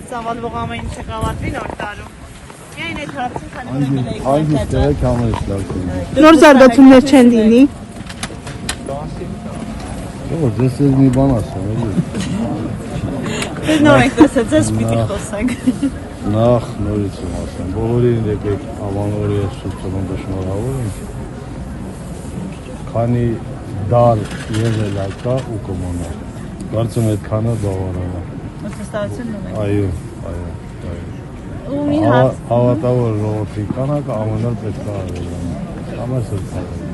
ծավալվող ամեն ինչը կավարտվի նոր տարում։ Միայն այդ հարցին քանի նոր զարգացումներ չեն լինի։ Ձեզ մի բան ասեմ, էլի։ Դες նոր եք տեսել, ձեզ պիտի խոսենք։ Նախ նորից եմ ասեմ, բոլորին եկեք ավանորի Սուրբ Ծնունդը շնորհավորենք։ Քանի դար եղել կա ու կմնա։ Կարծում եմ այդքանը բավարար է։ Հստակություն ունենք։ Այո։ Ու մի հարց։ Հավատավոր ժողովրդի կանակը ամենուր պետք է արվի։ Ամեն սրտավոր։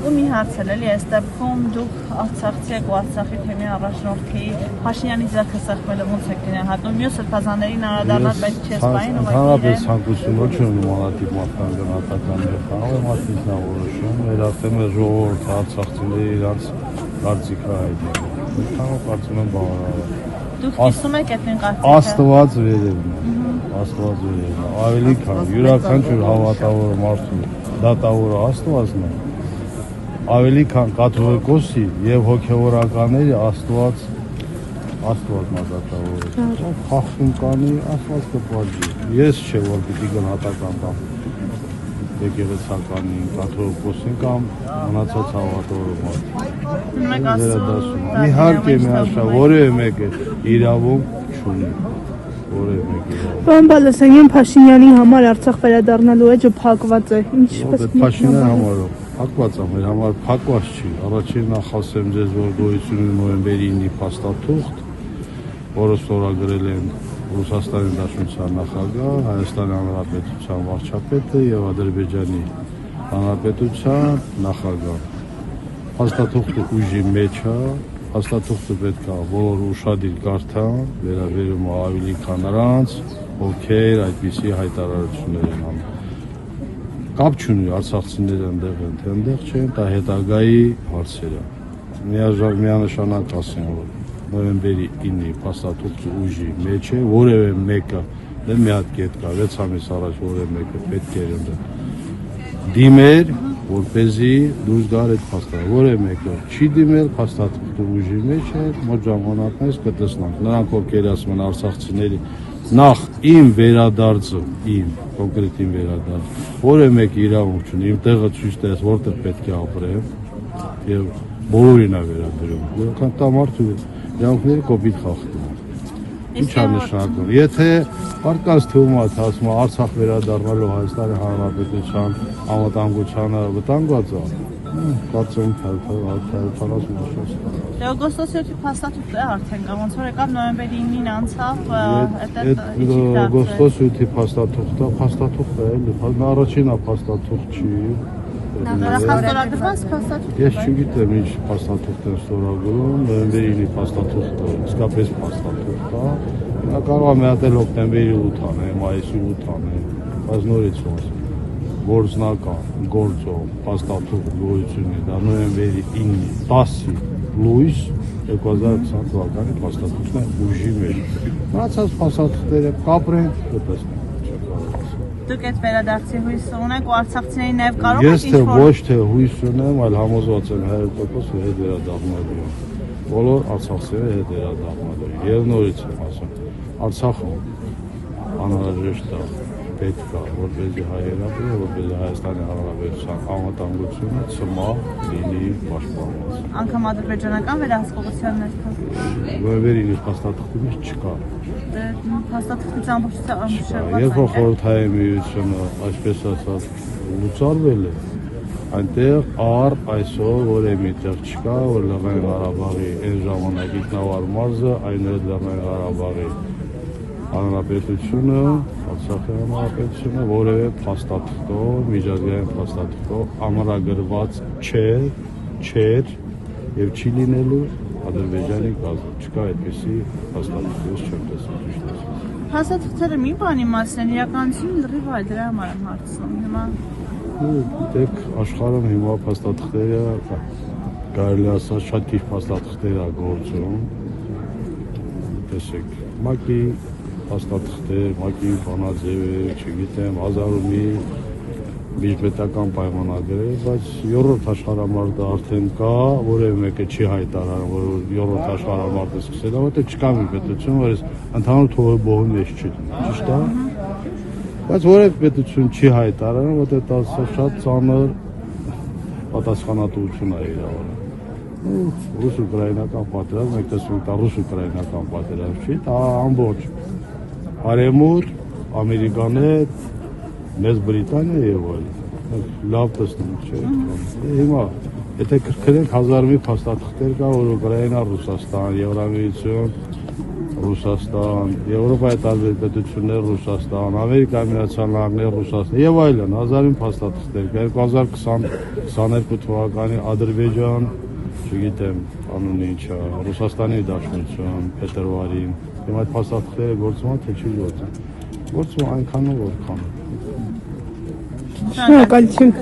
Ու մի հարց էլ էլի, այստեղում դուք Արցախցի եք ու Արցախի թեմի առաջնորդի Փաշինյանի ձեռքը սեղմելը ոնց եք գնահատում։ Մյուս սրբազաններին անդրադառնալ բայց չես բային ու Հանրապես ցանկություն ոչ ունեմ նմանատիպ մարդկանց գնահատականներ։ Կարող եմ ասիլնավորոշում, վերարտեմ է ժողովուրդ արցախցիների իրանց կարծիքը հայտնել։ Այդքանով կարծում եմ բավարար է։ Դուք կիսում եք այդ նույն կարծիքը։ Աստված վերևն է։ Աստված վերևն է։ Ավելի քան յուրաքանչյուր հավատավոր մարդու դատավորը Աստվածն է։ Ավելի քան կաթողիկոսի եւ հոգեվորականների Աստված մատակավորը։ Խախտում կանի Աստված կպատժի։ Ես չէ որ պիտի գնահատական տամ եկեղեցականին, կաթողիկոսին կամ մնացած հավատորը մարդ։ Իհարկե միաշա որևէ մեկը իրավունք չունի։ Պարոն Բալասանյան, Փաշինյանի համար Արցախ վերադառնալու էջը փակված է։ Ինչպես Փաշինյանի համար փակված է, մեր համար փակված չի։ Առաջին նախ ասեմ ձեզ, որ գոյություն ունի նոյեմբերի 9-ի փաստաթուղթ, որը ստորագրել են Ռուսաստանի Դաշնության նախագահ, Հայաստանի Հանրապետության վարչապետը եւ Ադրբեջանի Հանրապետության նախագահ։ Փաստաթուղթը ուժի մեջ է, փաստաթուղթը պետք է բոլոր ուշադիր կարդան, վերաբերում է ավելի քան նրանց, ովքեր այդպիսի հայտարարություններ են անում։ Կապ չունի արցախցիները ընդեղ են, թե ընդեղ չեն, դա հետագայի հարցեր է։ Միանշանակ ասեմ, որ նոյեմբերի 9-ի փաստաթուղթը ուժի մեջ է, որևէ մեկը, դե մի հատ կետ կա, 6 ամիս առաջ որևէ մեկը պետք է դիմեր, որպեսզի դուրս գար այդ փաստաթուղթը, որևէ մեկը չի դիմել, փաստաթուղթը ուժի մեջ է, մոտ ժամանակներից կտեսնանք։ Նրանք ովքեր ասում են արցախցիների նախ իմ վերադարձը, կոնկրետ իմ վերադարձը, որևէ մեկը իրավունք չունի, իմ տեղը ցույց տալիս, որտեղ պետք է ապրեմ, եւ բոլորին է վերաբերում։ Որքան տամարդու իրավունքները կոպիտ խախտում են։ Ինչ է նշանակում։ Եթե մարդկանց թվում է, ասում է Արցախ վերադառնալու Հայաստանի Հանրապետության անվտանգությանը վտանգված է, կարծում Դե օգոստոսի 7-ի փաստաթուղթը արդեն կա, ոնց որ եկավ նոյեմբերի 9-ին անցավ, օգոստոսի 7-ի փաստաթուղթը է, առաջինը փաստաթուղթ չի։ Ես չգիտեմ ինչ փաստաթուղթ են ստորագրում, նոյեմբերի 9-ի փաստաթուղթը, իսկապես փաստաթուղթ է, կարող է մի հատ էլ հոկտեմբերի 8-ն է, մայիսի 8-ն է, բայց նորից ոնց գործնական, գործող, փաստաթուղթ գոյություն է, դա նոյեմբերի 9-ի 10-ի լույս 2020 թվականի փաստաթուղթն է ուժի մեջ։ Մնացած փաստաթուղթերը կապրենք, կտեսնենք։ Դուք այդ վերադարձի հույս ունեք ու արցախցիների նաև կարող եք ինչ-որ։ Ես ոչ թե հույս ունեմ, այլ համոզված եմ 100% հետ վերադառնալու։ Բոլոր արցախցիները հետ վերադառնալու։ Եվ նորից եմ ասում, Արցախը անհրաժեշտ է, պետք է, որպեսզի հայերը ապրեն, որպեսզի Հայաստանի Հանրապետության անվտանգությունը ցմա լինի պաշտպանված։ Անգամ ադրբեջանական վերահսկողության ներքո։ Նոյեմբերի 9-ի փաստաթուղթի մեջ չկա։ Փաստաթուղթի ամբողջությամբ Երբ որ Խորհրդային Միությունը, այսպես ասած, լուծարվել է, այնտեղ այսօր որևէ միտեղ չկա, որ Լեռնային Ղարաբաղի այն ժամանակ ինքնավար մարզը, այն էլ Լեռնային Ղարաբաղի Հանրապետությունը, Արցախի Հանրապետությունը որևէ փաստաթղթով, միջազգային փաստաթղթով ամրագրված չէր եւ չի լինելու Ադրբեջանի կազմում։ Չկա այդպիսի փաստաթուղթ, ես չեմ տեսել ճիշտ ասած։ Փաստաթղթերը մի բանի մասին են, իրականությունն լրիվ այլ, դրա համար եմ հարցնում։ Հիմա դեք աշխարհում հիմա փաստաթղթերը կարելի ասած շատ քիչ փաստաթղթեր ա գործում։ Տեսեք, ՄԱԿ-ի փաստաթղթեր, ՄԱԿ-ի բանաձևեր, չգիտեմ, 1000-ի միջպետական պայմանագրեր, բայց երրորդ աշխարհամարտը արդեն կա, որևէ մեկը չի հայտարարում, որ երրորդ աշխարհամարտը սկսել է, որտեղ չկա մի պետություն, որ այս ընդհանուր թողոբոհի մեջ չի դնում, ճիշտ է։ Բայց որևէ պետություն չի հայտարարում, որտեղ դա շատ ծանր պատասխանատվություն է իրավարը։ Ռուս-ուկրաինական պատերազմ, մենք տեսնում ենք դա ռուս-ուկրաինական պատերազմ չի, դա ամբողջ Արևմուտք, Ամերիկան հետ, Մեծ Բրիտանիա եւ այլն։ Լավ տեսնում չէ։ Հիմա եթե կրկնենք 1000 մի փաստաթղթեր կա, որ Ուկրաինա, Ռուսաստան, Եվրամիություն, Ռուսաստան, Եվրոպայի տարբեր պետություններ, Ռուսաստան, Ամերիկայի Միացյալ Նահանգներ, Ռուսաստան եւ այլն 1000 մի փաստաթղթեր կա 2022 թվականի Ադրբեջան, չգիտեմ, անունը ինչ է, Ռուսաստանի Դաշնություն, փետրվարին։ Հիմա այդ փաստաթղթերը գործում են, թե չի գործում։ Գործում այնքան որքան։ Շնորհակալություն։